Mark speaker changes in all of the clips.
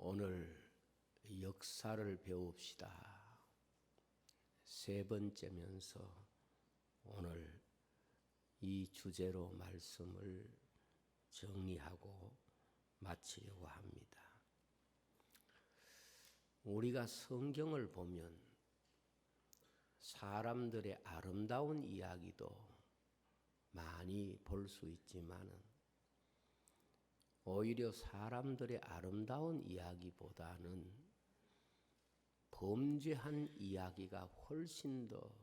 Speaker 1: 오늘 역사를 배웁시다. 세 번째면서 오늘 이 주제로 말씀을 정리하고 마치려고 합니다. 우리가 성경을 보면 사람들의 아름다운 이야기도 많이 볼 수 있지만은 오히려 사람들의 아름다운 이야기보다는 범죄한 이야기가 훨씬 더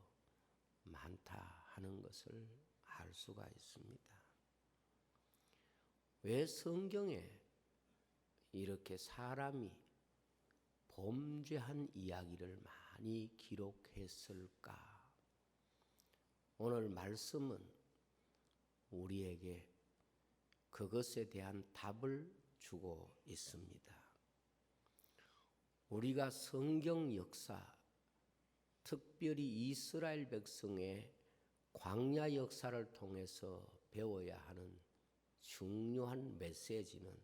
Speaker 1: 많다 하는 것을 알 수가 있습니다. 왜 성경에 이렇게 사람이 범죄한 이야기를 많이 기록했을까? 오늘 말씀은 우리에게 그것에 대한 답을 주고 있습니다. 우리가 성경 역사, 특별히 이스라엘 백성의 광야 역사를 통해서 배워야 하는 중요한 메시지는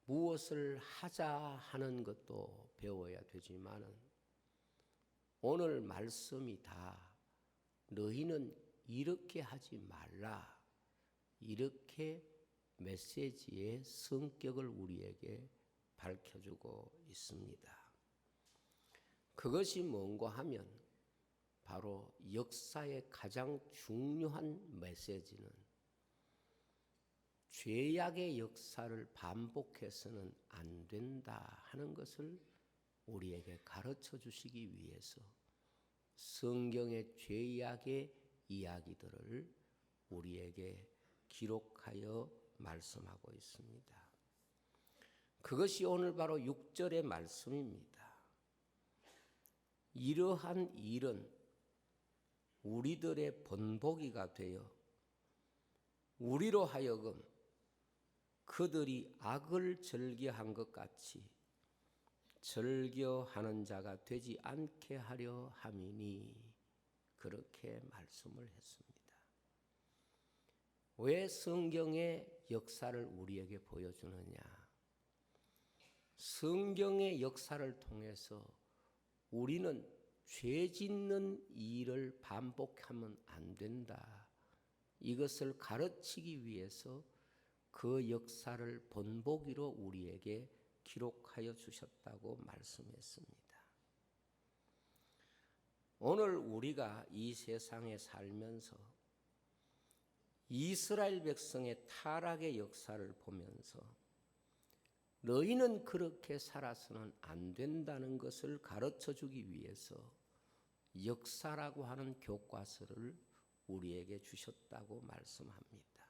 Speaker 1: 무엇을 하자 하는 것도 배워야 되지만은 오늘 말씀이 다 너희는 이렇게 하지 말라, 이렇게 메시지의 성격을 우리에게 밝혀주고 있습니다. 그것이 뭔가 하면 바로 역사의 가장 중요한 메시지는 죄악의 역사를 반복해서는 안 된다 하는 것을 우리에게 가르쳐 주시기 위해서 성경의 죄악의 이야기들을 우리에게 기록하여 말씀하고 있습니다. 그것이 오늘 바로 6절의 말씀입니다. 이러한 일은 우리들의 본보기가 되어 우리로 하여금 그들이 악을 즐겨한 것 같이 즐겨하는 자가 되지 않게 하려 함이니 그렇게 말씀을 했습니다. 왜 성경의 역사를 우리에게 보여주느냐? 성경의 역사를 통해서 우리는 죄 짓는 일을 반복하면 안 된다. 이것을 가르치기 위해서 그 역사를 본보기로 우리에게 기록하여 주셨다고 말씀했습니다. 오늘 우리가 이 세상에 살면서 이스라엘 백성의 타락의 역사를 보면서 너희는 그렇게 살아서는 안 된다는 것을 가르쳐 주기 위해서 역사라고 하는 교과서를 우리에게 주셨다고 말씀합니다.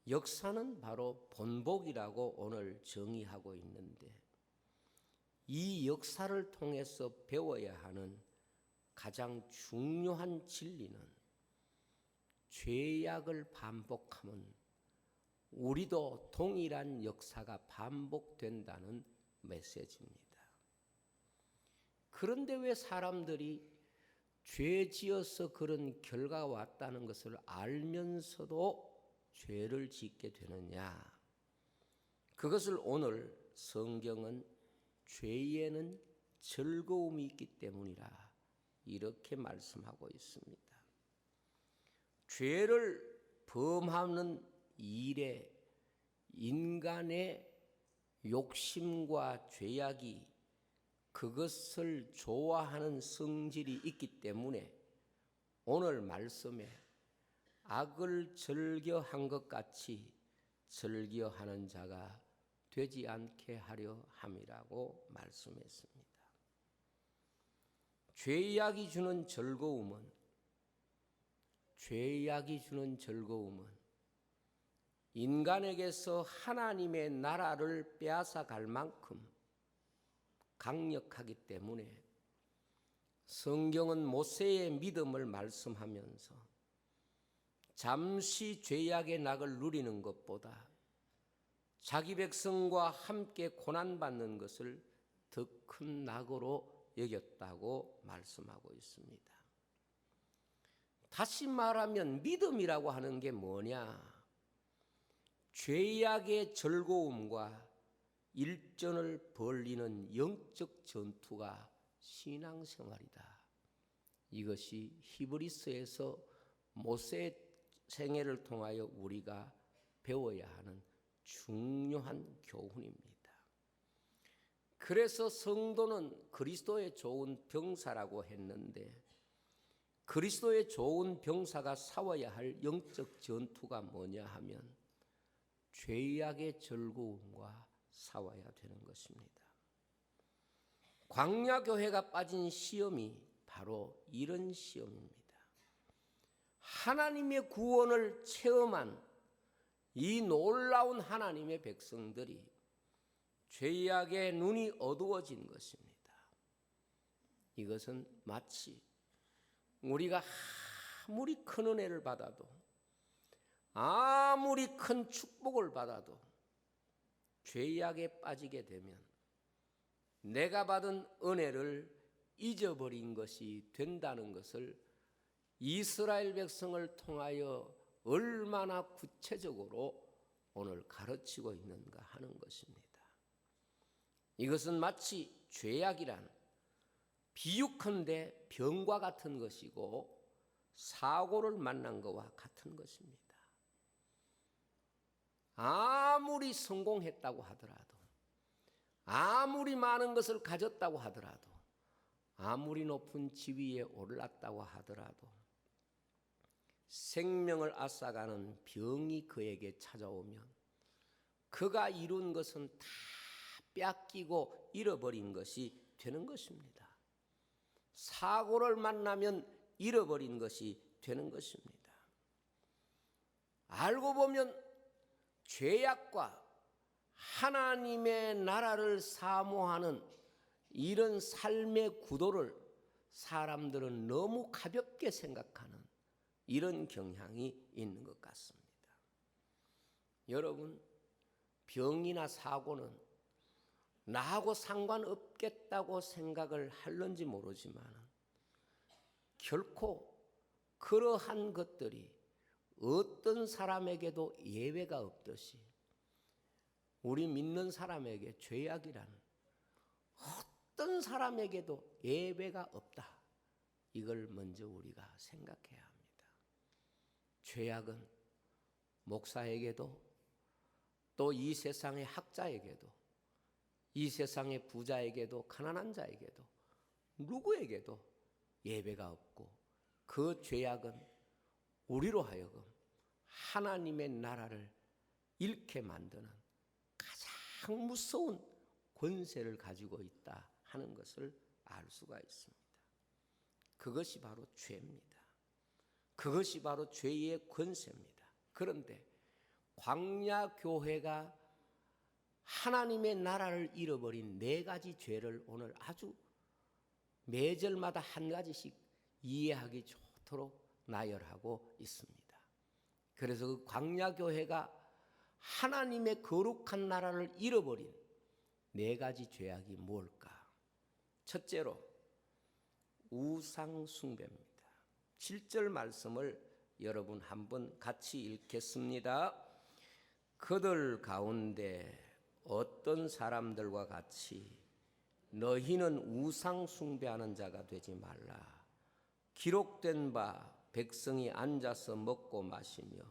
Speaker 1: 역사는 바로 본보기라고 오늘 정의하고 있는데 이 역사를 통해서 배워야 하는 가장 중요한 진리는 죄악을 반복하면 우리도 동일한 역사가 반복된다는 메시지입니다. 그런데 왜 사람들이 죄 지어서 그런 결과가 왔다는 것을 알면서도 죄를 짓게 되느냐? 그것을 오늘 성경은 죄에는 즐거움이 있기 때문이라 이렇게 말씀하고 있습니다. 죄를 범하는 일에 인간의 욕심과 죄악이 그것을 좋아하는 성질이 있기 때문에 오늘 말씀에 악을 즐겨한 것 같이 즐겨하는 자가 되지 않게 하려 함이라고 말씀했습니다. 죄악이 주는 즐거움은 인간에게서 하나님의 나라를 빼앗아 갈 만큼 강력하기 때문에 성경은 모세의 믿음을 말씀하면서 잠시 죄악의 낙을 누리는 것보다 자기 백성과 함께 고난받는 것을 더 큰 낙으로 여겼다고 말씀하고 있습니다. 다시 말하면 믿음이라고 하는 게 뭐냐? 죄악의 즐거움과 일전을 벌리는 영적 전투가 신앙생활이다. 이것이 히브리서에서 모세의 생애를 통하여 우리가 배워야 하는 중요한 교훈입니다. 그래서 성도는 그리스도의 좋은 병사라고 했는데, 그리스도의 좋은 병사가 싸워야 할 영적 전투가 뭐냐 하면 죄악의 즐거움과 싸워야 되는 것입니다. 광야교회가 빠진 시험이 바로 이런 시험입니다. 하나님의 구원을 체험한 이 놀라운 하나님의 백성들이 죄악의 눈이 어두워진 것입니다. 이것은 마치 우리가 아무리 큰 은혜를 받아도, 아무리 큰 축복을 받아도 죄악에 빠지게 되면 내가 받은 은혜를 잊어버린 것이 된다는 것을 이스라엘 백성을 통하여 얼마나 구체적으로 오늘 가르치고 있는가 하는 것입니다. 이것은 마치 죄악이란 비유컨대 병과 같은 것이고 사고를 만난 것과 같은 것입니다. 아무리 성공했다고 하더라도, 아무리 많은 것을 가졌다고 하더라도, 아무리 높은 지위에 올랐다고 하더라도 생명을 앗아가는 병이 그에게 찾아오면 그가 이룬 것은 다 뺏기고 잃어버린 것이 되는 것입니다. 사고를 만나면 잃어버린 것이 되는 것입니다. 알고 보면 죄악과 하나님의 나라를 사모하는 이런 삶의 구도를 사람들은 너무 가볍게 생각하는 이런 경향이 있는 것 같습니다. 여러분, 병이나 사고는 나하고 상관없겠다고 생각을 할는지 모르지만 결코 그러한 것들이 어떤 사람에게도 예외가 없듯이 우리 믿는 사람에게 죄악이란 어떤 사람에게도 예외가 없다. 이걸 먼저 우리가 생각해야 합니다. 죄악은 목사에게도 또 이 세상의 학자에게도 이 세상의 부자에게도 가난한 자에게도 누구에게도 예외가 없고 그 죄악은 우리로 하여금 하나님의 나라를 잃게 만드는 가장 무서운 권세를 가지고 있다 하는 것을 알 수가 있습니다. 그것이 바로 죄입니다. 그것이 바로 죄의 권세입니다. 그런데 광야교회가 하나님의 나라를 잃어버린 네 가지 죄를 오늘 아주 매절마다 한 가지씩 이해하기 좋도록 나열하고 있습니다. 그래서 그 광야교회가 하나님의 거룩한 나라를 잃어버린 네 가지 죄악이 뭘까? 첫째로 우상 숭배입니다. 7절 말씀을 여러분 한번 같이 읽겠습니다. 그들 가운데 어떤 사람들과 같이 너희는 우상 숭배하는 자가 되지 말라. 기록된 바 백성이 앉아서 먹고 마시며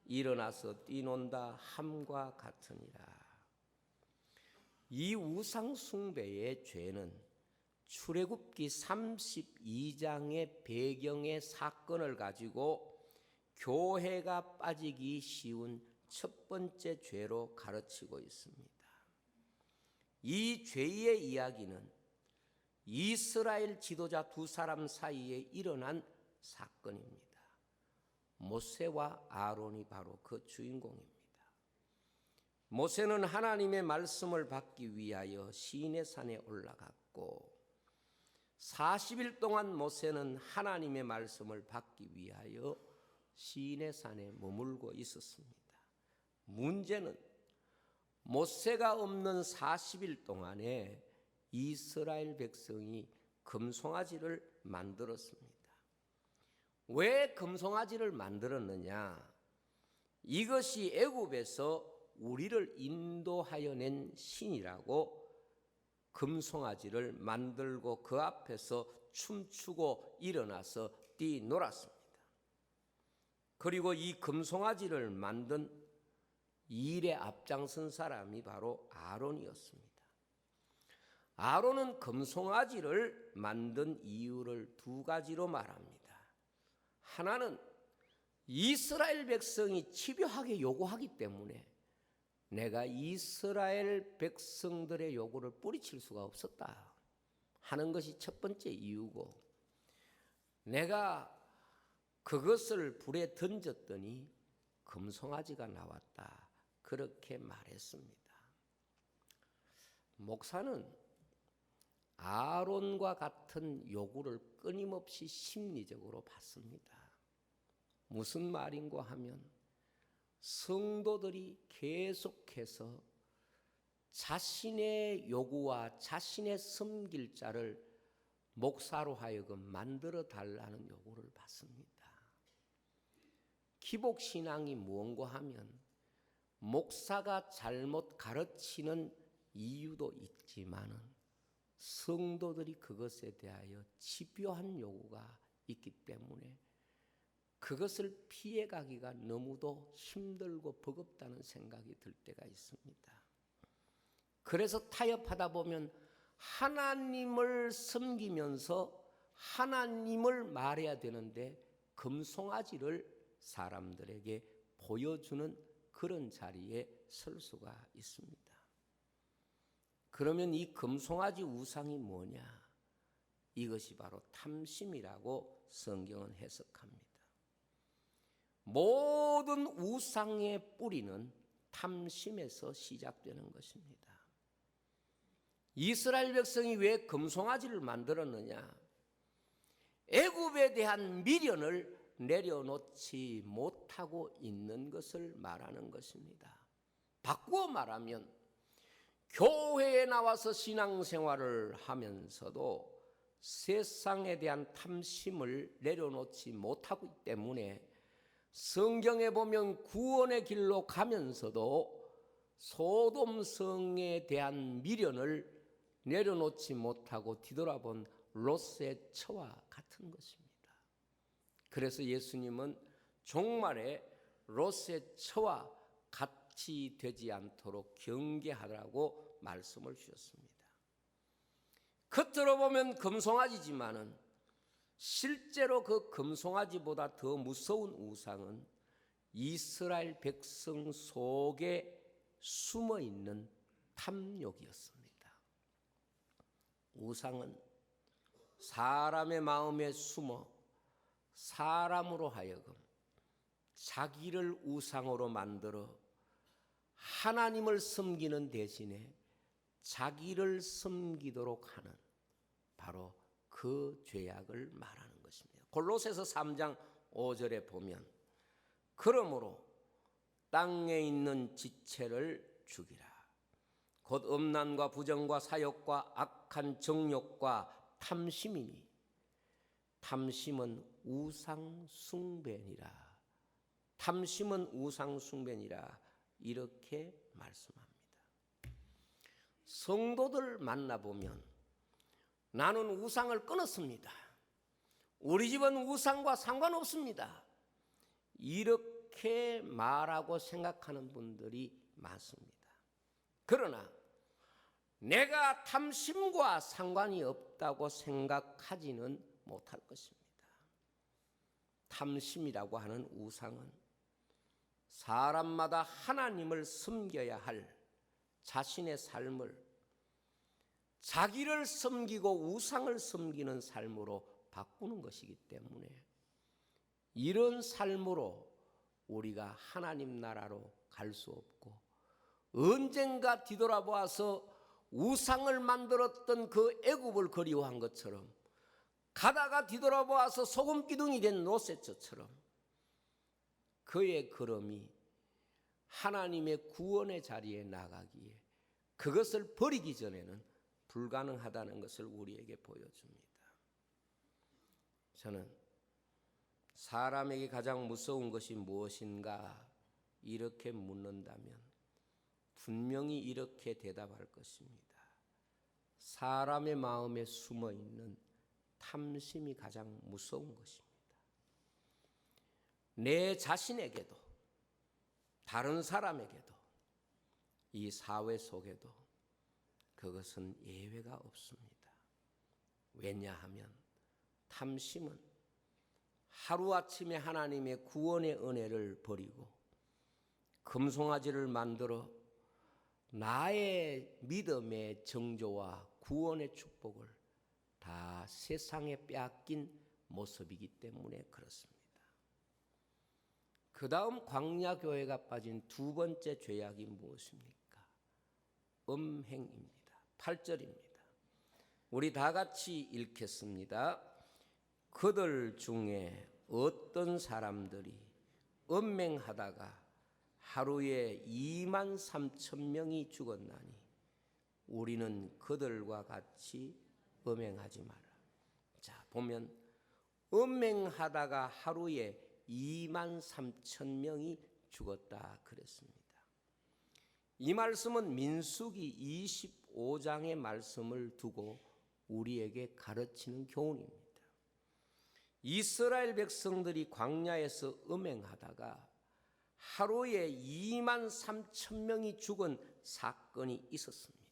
Speaker 1: 일어나서 뛰논다 함과 같으니라. 이 우상 숭배의 죄는 출애굽기 32장의 배경의 사건을 가지고 교회가 빠지기 쉬운 첫 번째 죄로 가르치고 있습니다. 이 죄의 이야기는 이스라엘 지도자 두 사람 사이에 일어난 사건입니다. 모세와 아론이 바로 그 주인공입니다. 모세는 하나님의 말씀을 받기 위하여 시내 산에 올라갔고 40일 동안 모세는 하나님의 말씀을 받기 위하여 시내 산에 머물고 있었습니다. 문제는 모세가 없는 40일 동안에 이스라엘 백성이 금송아지를 만들었습니다. 왜 금송아지를 만들었느냐? 이것이 애굽에서 우리를 인도하여 낸 신이라고 금송아지를 만들고 그 앞에서 춤추고 일어나서 뛰놀았습니다. 그리고 이 금송아지를 만든 일에 앞장선 사람이 바로 아론이었습니다. 아론은 금송아지를 만든 이유를 두 가지로 말합니다. 하나는 이스라엘 백성이 집요하게 요구하기 때문에 내가 이스라엘 백성들의 요구를 뿌리칠 수가 없었다 하는 것이 첫 번째 이유고, 내가 그것을 불에 던졌더니 금송아지가 나왔다, 그렇게 말했습니다. 목사는 아론과 같은 요구를 끊임없이 심리적으로 받습니다. 무슨 말인고 하면 성도들이 계속해서 자신의 요구와 자신의 섬길 자를 목사로 하여금 만들어 달라는 요구를 받습니다. 기복신앙이 무언고 하면 목사가 잘못 가르치는 이유도 있지만은 성도들이 그것에 대하여 집요한 요구가 있기 때문에 그것을 피해가기가 너무도 힘들고 버겁다는 생각이 들 때가 있습니다. 그래서 타협하다 보면 하나님을 섬기면서 하나님을 말해야 되는데 금송아지를 사람들에게 보여주는 그런 자리에 설 수가 있습니다. 그러면 이 금송아지 우상이 뭐냐? 이것이 바로 탐심이라고 성경은 해석합니다. 모든 우상의 뿌리는 탐심에서 시작되는 것입니다. 이스라엘 백성이 왜 금송아지를 만들었느냐? 애굽에 대한 미련을 내려놓지 못하고 있는 것을 말하는 것입니다. 바꾸어 말하면 교회에 나와서 신앙생활을 하면서도 세상에 대한 탐심을 내려놓지 못하기 때문에 성경에 보면 구원의 길로 가면서도 소돔성에 대한 미련을 내려놓지 못하고 뒤돌아본 롯의 처와 같은 것입니다. 그래서 예수님은 종말에 롯의 처와 같이 되지 않도록 경계하라고 말씀을 주셨습니다. 겉으로 보면 금송아지지만은 실제로 그 금송아지보다 더 무서운 우상은 이스라엘 백성 속에 숨어 있는 탐욕이었습니다. 우상은 사람의 마음에 숨어 사람으로 하여금 자기를 우상으로 만들어 하나님을 섬기는 대신에 자기를 섬기도록 하는 바로 그 죄악을 말하는 것입니다. 골로새서 3장 5절에 보면 그러므로 땅에 있는 지체를 죽이라. 곧 음란과 부정과 사욕과 악한 정욕과 탐심이니 탐심은 우상 숭배니라. 탐심은 우상 숭배니라. 이렇게 말씀합니다. 성도들 만나보면 나는 우상을 끊었습니다. 우리 집은 우상과 상관없습니다. 이렇게 말하고 생각하는 분들이 많습니다. 그러나 내가 탐심과 상관이 없다고 생각하지는 못할 것입니다. 탐심이라고 하는 우상은 사람마다 하나님을 섬겨야 할 자신의 삶을 자기를 섬기고 우상을 섬기는 삶으로 바꾸는 것이기 때문에 이런 삶으로 우리가 하나님 나라로 갈 수 없고 언젠가 뒤돌아보아서 우상을 만들었던 그 애굽을 그리워한 것처럼 가다가 뒤돌아보아서 소금기둥이 된 롯세처럼 그의 걸음이 하나님의 구원의 자리에 나가기에 그것을 버리기 전에는 불가능하다는 것을 우리에게 보여줍니다. 저는 사람에게 가장 무서운 것이 무엇인가 이렇게 묻는다면 분명히 이렇게 대답할 것입니다. 사람의 마음에 숨어 있는 탐심이 가장 무서운 것입니다. 내 자신에게도 다른 사람에게도 이 사회 속에도 그것은 예외가 없습니다. 왜냐하면 탐심은 하루아침에 하나님의 구원의 은혜를 버리고 금송아지를 만들어 나의 믿음의 정조와 구원의 축복을 다 세상에 빼앗긴 모습이기 때문에 그렇습니다. 그 다음 광야교회가 빠진 두 번째 죄악이 무엇입니까? 음행입니다. 8절입니다. 우리 다 같이 읽겠습니다. 그들 중에 어떤 사람들이 음행하다가 하루에 23,000명이 죽었나니 우리는 그들과 같이 음행하지 마라. 자, 보면 음행하다가 하루에 23,000명이 죽었다 그랬습니다. 이 말씀은 민수기 25장의 말씀을 두고 우리에게 가르치는 교훈입니다. 이스라엘 백성들이 광야에서 음행하다가 하루에 23,000명이 죽은 사건이 있었습니다.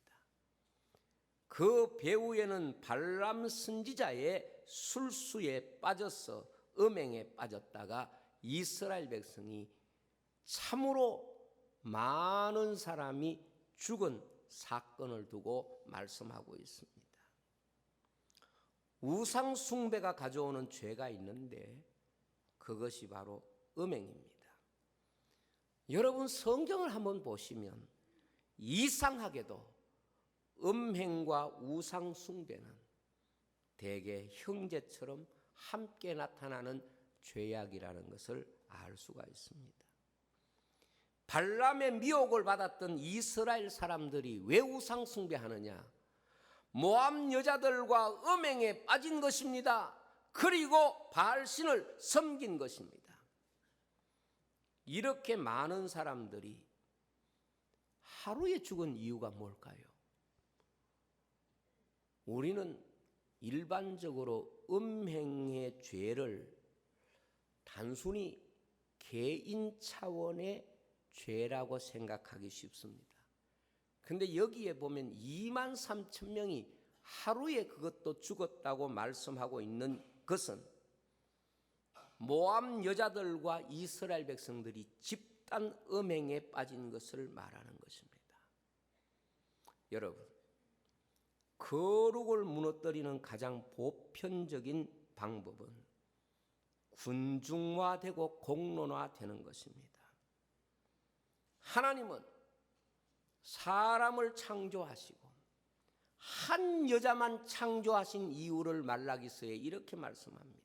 Speaker 1: 그 배후에는 발람 선지자의 술수에 빠져서 음행에 빠졌다가 이스라엘 백성이 참으로 많은 사람이 죽은 사건을 두고 말씀하고 있습니다. 우상 숭배가 가져오는 죄가 있는데 그것이 바로 음행입니다. 여러분 성경을 한번 보시면 이상하게도 음행과 우상 숭배는 대개 형제처럼 함께 나타나는 죄악이라는 것을 알 수가 있습니다. 발람의 미혹을 받았던 이스라엘 사람들이 왜 우상 숭배하느냐? 모압 여자들과 음행에 빠진 것입니다. 그리고 바알신을 섬긴 것입니다. 이렇게 많은 사람들이 하루에 죽은 이유가 뭘까요? 우리는 일반적으로 음행의 죄를 단순히 개인 차원의 죄라고 생각하기 쉽습니다. 그런데 여기에 보면 23,000명이 하루에 그것도 죽었다고 말씀하고 있는 것은 모압 여자들과 이스라엘 백성들이 집단 음행에 빠진 것을 말하는 것입니다. 여러분, 거룩을 무너뜨리는 가장 보편적인 방법은 군중화되고 공론화되는 것입니다. 하나님은 사람을 창조하시고 한 여자만 창조하신 이유를 말라기서에 이렇게 말씀합니다.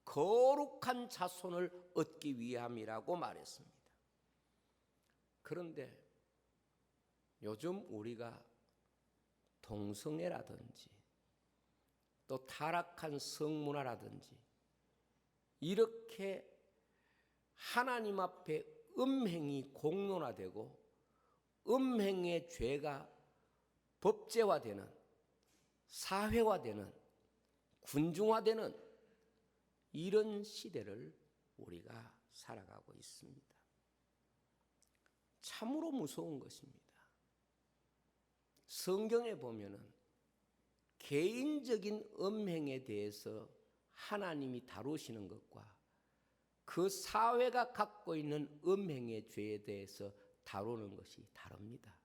Speaker 1: 거룩한 자손을 얻기 위함이라고 말했습니다. 그런데 요즘 우리가 동성애라든지 또 타락한 성문화라든지 이렇게 하나님 앞에 음행이 공론화되고 음행의 죄가 법제화되는 사회화되는 군중화되는 이런 시대를 우리가 살아가고 있습니다. 참으로 무서운 것입니다. 성경에 보면은 개인적인 음행에 대해서 하나님이 다루시는 것과 그 사회가 갖고 있는 음행의 죄에 대해서 다루는 것이 다릅니다.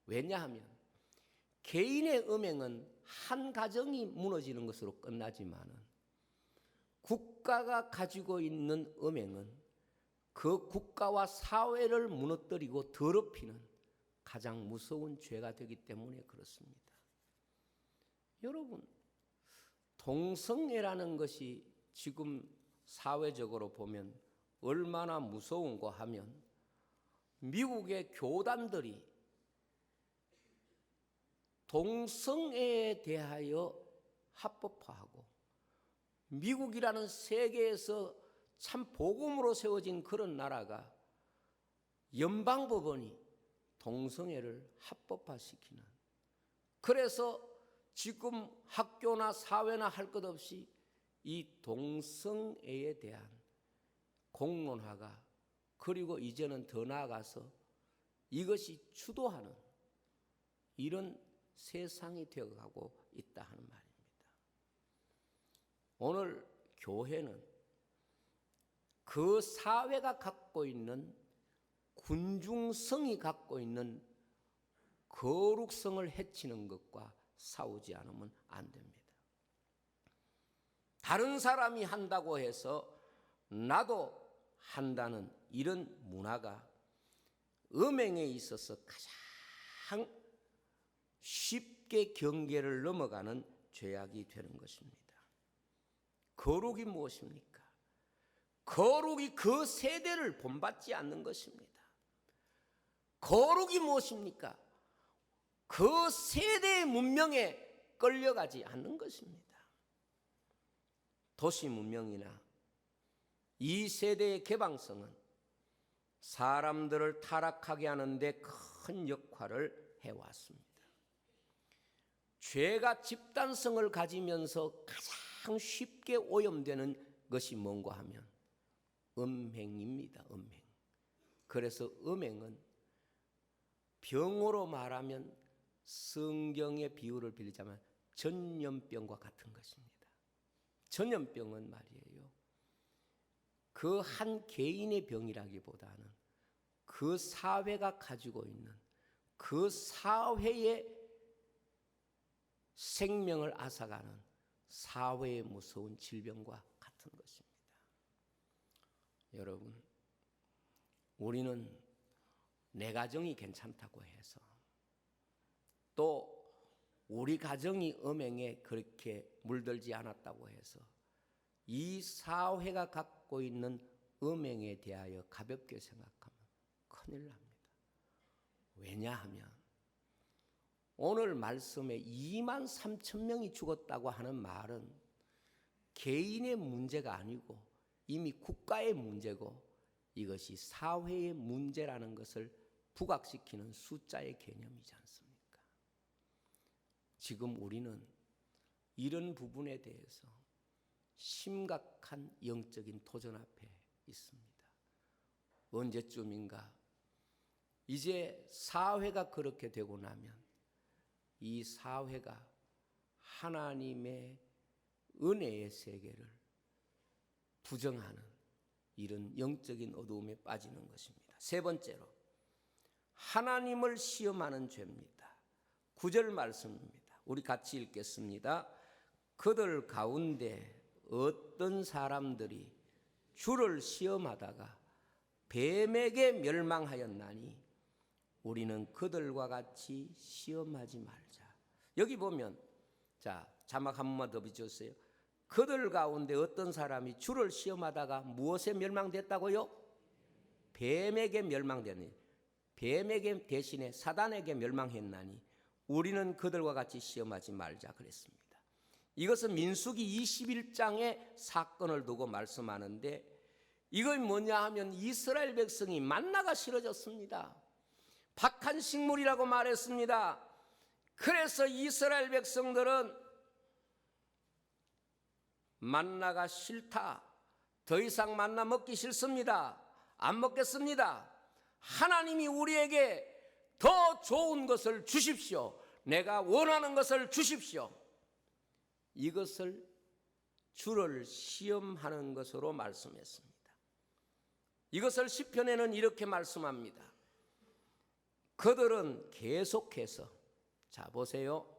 Speaker 1: 왜냐하면 개인의 음행은 한 가정이 무너지는 것으로 끝나지만은 국가가 가지고 있는 음행은 그 국가와 사회를 무너뜨리고 더럽히는 가장 무서운 죄가 되기 때문에 그렇습니다. 여러분, 동성애라는 것이 지금 사회적으로 보면 얼마나 무서운가 하면 미국의 교단들이 동성애에 대하여 합법화하고 미국이라는 세계에서 참 복음으로 세워진 그런 나라가 연방법원이 동성애를 합법화시키는, 그래서 지금 학교나 사회나 할 것 없이 이 동성애에 대한 공론화가, 그리고 이제는 더 나아가서 이것이 주도하는 이런 세상이 되어가고 있다 하는 말입니다. 오늘 교회는 그 사회가 갖고 있는, 군중성이 갖고 있는 거룩성을 해치는 것과 싸우지 않으면 안 됩니다. 다른 사람이 한다고 해서 나도 한다는 이런 문화가 음행에 있어서 가장 쉽게 경계를 넘어가는 죄악이 되는 것입니다. 거룩이 무엇입니까? 거룩이 그 세대를 본받지 않는 것입니다. 거룩이 무엇입니까? 그 세대의 문명에 끌려가지 않는 것입니다. 도시 문명이나 이 세대의 개방성은 사람들을 타락하게 하는데 큰 역할을 해왔습니다. 죄가 집단성을 가지면서 가장 쉽게 오염되는 것이 뭔가 하면 음행입니다. 음행. 그래서 음행은 병으로 말하면 성경의 비유를 빌리자면 전염병과 같은 것입니다. 전염병은 말이에요, 그 한 개인의 병이라기보다는 그 사회가 가지고 있는, 그 사회의 생명을 앗아가는 사회의 무서운 질병과 같은 것입니다. 여러분, 우리는 내 가정이 괜찮다고 해서, 또 우리 가정이 음행에 그렇게 물들지 않았다고 해서 이 사회가 갖고 있는 음행에 대하여 가볍게 생각하면 큰일 납니다. 왜냐하면 오늘 말씀에 2만 3천 명이 죽었다고 하는 말은 개인의 문제가 아니고 이미 국가의 문제고, 이것이 사회의 문제라는 것을 부각시키는 숫자의 개념이지 않습니까? 지금 우리는 이런 부분에 대해서 심각한 영적인 도전 앞에 있습니다. 언제쯤인가 이제 사회가 그렇게 되고 나면 이 사회가 하나님의 은혜의 세계를 부정하는 이런 영적인 어두움에 빠지는 것입니다. 세 번째로, 하나님을 시험하는 죄입니다. 9절 말씀입니다. 우리 같이 읽겠습니다. 그들 가운데 어떤 사람들이 주를 시험하다가 뱀에게 멸망하였나니 우리는 그들과 같이 시험하지 말자. 여기 보면, 자, 자막 한 번만 더 비춰주세요. 그들 가운데 어떤 사람이 주를 시험하다가 무엇에 멸망됐다고요? 뱀에게 멸망되니, 뱀에게 대신에 사단에게 멸망했나니 우리는 그들과 같이 시험하지 말자 그랬습니다. 이것은 민수기 21장의 사건을 두고 말씀하는데, 이건 뭐냐 하면 이스라엘 백성이 만나가 싫어졌습니다. 박한 식물이라고 말했습니다. 그래서 이스라엘 백성들은 만나가 싫다, 더 이상 만나 먹기 싫습니다, 안 먹겠습니다, 하나님이 우리에게 더 좋은 것을 주십시오, 내가 원하는 것을 주십시오, 이것을 주를 시험하는 것으로 말씀했습니다. 이것을 시편에는 이렇게 말씀합니다. 그들은 계속해서, 자 보세요,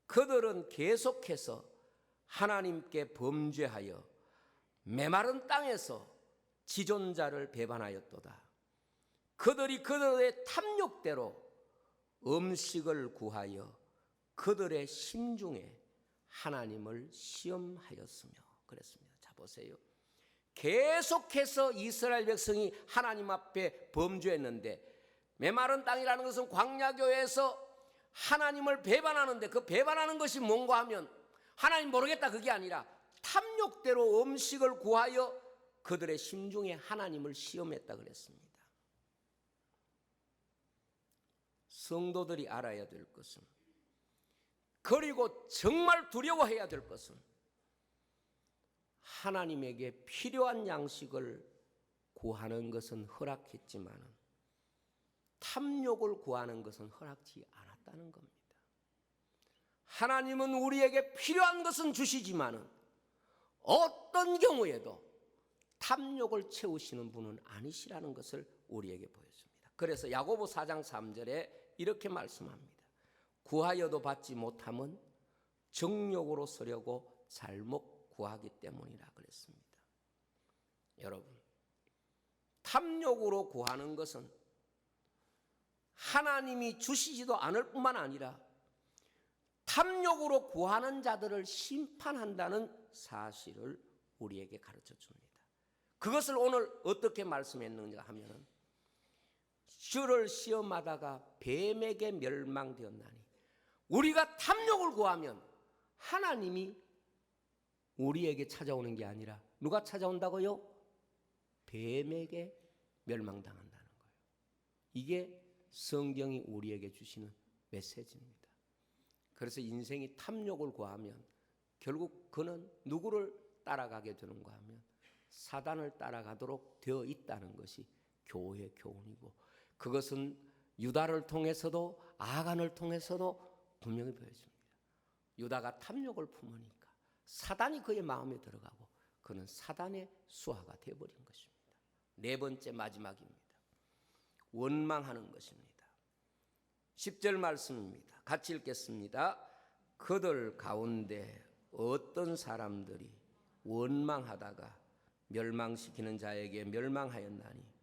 Speaker 1: 그들은 계속해서 하나님께 범죄하여 메마른 땅에서 지존자를 배반하였도다. 그들이 그들의 탐욕대로 음식을 구하여 그들의 심중에 하나님을 시험하였으며 그랬습니다. 자 보세요, 계속해서 이스라엘 백성이 하나님 앞에 범죄했는데, 메마른 땅이라는 것은 광야교회에서 하나님을 배반하는데, 그 배반하는 것이 뭔가 하면 하나님 모르겠다 그게 아니라 탐욕대로 음식을 구하여 그들의 심중에 하나님을 시험했다 그랬습니다. 성도들이 알아야 될 것은, 그리고 정말 두려워해야 될 것은, 하나님에게 필요한 양식을 구하는 것은 허락했지만 탐욕을 구하는 것은 허락지 않았다는 겁니다. 하나님은 우리에게 필요한 것은 주시지만 어떤 경우에도 탐욕을 채우시는 분은 아니시라는 것을 우리에게 보여줍니다. 그래서 야고보 4장 3절에 이렇게 말씀합니다. 구하여도 받지 못함은 정욕으로 쓰려고 잘못 구하기 때문이라 그랬습니다. 여러분, 탐욕으로 구하는 것은 하나님이 주시지도 않을 뿐만 아니라 탐욕으로 구하는 자들을 심판한다는 사실을 우리에게 가르쳐 줍니다. 그것을 오늘 어떻게 말씀했는가 하면, 주를 시험하다가 뱀에게 멸망되었나니, 우리가 탐욕을 구하면 하나님이 우리에게 찾아오는 게 아니라 누가 찾아온다고요? 뱀에게 멸망당한다는 거예요. 이게 성경이 우리에게 주시는 메시지입니다. 그래서 인생이 탐욕을 구하면 결국 그는 누구를 따라가게 되는가 하면 사단을 따라가도록 되어 있다는 것이 교회의 교훈이고, 그것은 유다를 통해서도 아간을 통해서도 분명히 보여줍니다. 유다가 탐욕을 품으니까 사단이 그의 마음에 들어가고 그는 사단의 수하가 되어버린 것입니다. 네 번째, 마지막입니다. 원망하는 것입니다. 10절 말씀입니다. 같이 읽겠습니다. 그들 가운데 어떤 사람들이 원망하다가 멸망시키는 자에게 멸망하였나니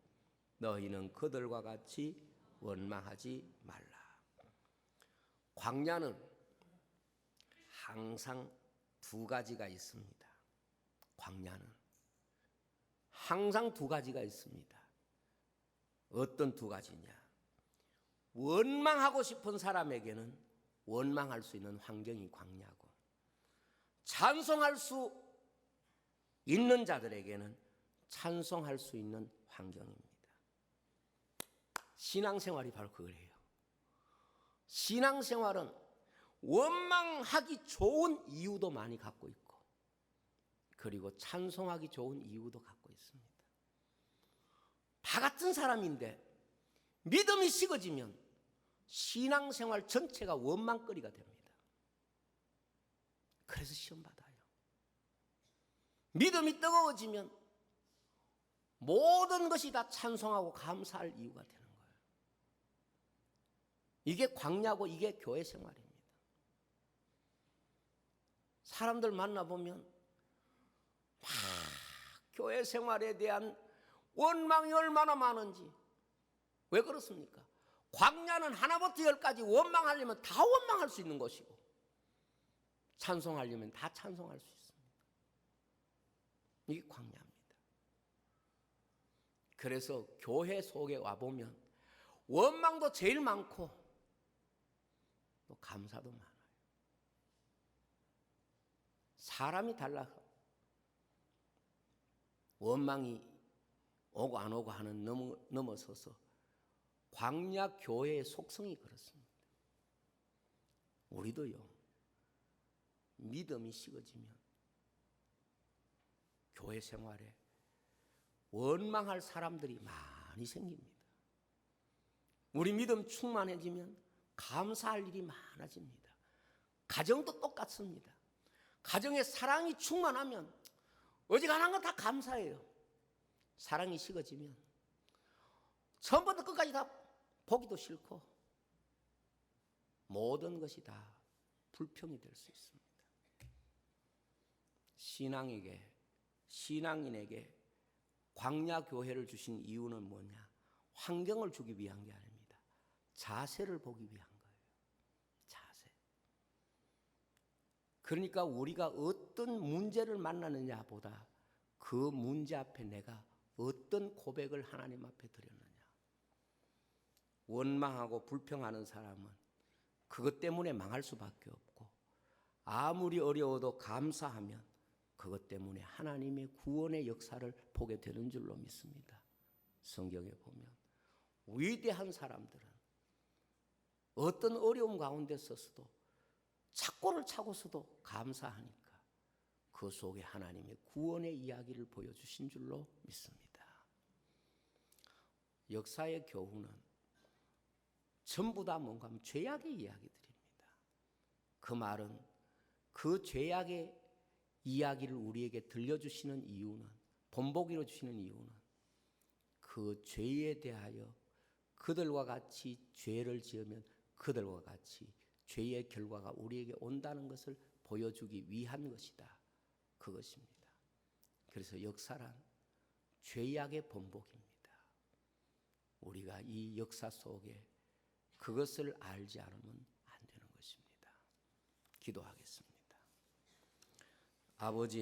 Speaker 1: 너희는 그들과 같이 원망하지 말라. 광야는 항상 두 가지가 있습니다. 광야는 항상 두 가지가 있습니다. 어떤 두 가지냐? 원망하고 싶은 사람에게는 원망할 수 있는 환경이 광야고, 찬송할 수 있는 자들에게는 찬송할 수 있는 환경입니다. 신앙생활이 바로 그거예요. 신앙생활은 원망하기 좋은 이유도 많이 갖고 있고, 그리고 찬송하기 좋은 이유도 갖고 있습니다. 다 같은 사람인데 믿음이 식어지면 신앙생활 전체가 원망거리가 됩니다. 그래서 시험 받아요. 믿음이 뜨거워지면 모든 것이 다 찬송하고 감사할 이유가 되는 거예요. 이게 광야고 이게 교회 생활입니다. 사람들 만나보면 막 교회 생활에 대한 원망이 얼마나 많은지. 왜 그렇습니까? 광야는 하나부터 열까지 원망하려면 다 원망할 수 있는 것이고, 찬송하려면 다 찬송할 수 있습니다. 이게 광야입니다. 그래서 교회 속에 와보면 원망도 제일 많고 또 감사도 많아요. 사람이 달라서 원망이 오고 안 오고 하는 넘어서서 광야 교회의 속성이 그렇습니다. 우리도요, 믿음이 식어지면 교회 생활에 원망할 사람들이 많이 생깁니다. 우리 믿음 충만해지면 감사할 일이 많아집니다. 가정도 똑같습니다. 가정에 사랑이 충만하면 어지간한 건 다 감사해요. 사랑이 식어지면 처음부터 끝까지 다 보기도 싫고 모든 것이 다 불평이 될 수 있습니다. 신앙인에게 광야 교회를 주신 이유는 뭐냐? 환경을 주기 위한 게 아닙니다. 자세를 보기 위한 거예요. 자세. 그러니까 우리가 어떤 문제를 만나느냐 보다 그 문제 앞에 내가 어떤 고백을 하나님 앞에 드렸느냐. 원망하고 불평하는 사람은 그것 때문에 망할 수밖에 없고, 아무리 어려워도 감사하면 그것 때문에 하나님의 구원의 역사를 보게 되는 줄로 믿습니다. 성경에 보면 위대한 사람들은 어떤 어려움 가운데 서서도 착고를 차고서도 감사하니까 그 속에 하나님의 구원의 이야기를 보여주신 줄로 믿습니다. 역사의 교훈은 전부 다 뭔가 하면 죄악의 이야기들입니다. 그 말은 그 죄악의 이야기를 우리에게 들려주시는 이유는, 본보기로 주시는 이유는 그 죄에 대하여 그들과 같이 죄를 지으면 그들과 같이 죄의 결과가 우리에게 온다는 것을 보여주기 위한 것이다. 그것입니다. 그래서 역사란 죄악의 본보기입니다. 우리가 이 역사 속에 그것을 알지 않으면 안 되는 것입니다. 기도하겠습니다. 아버지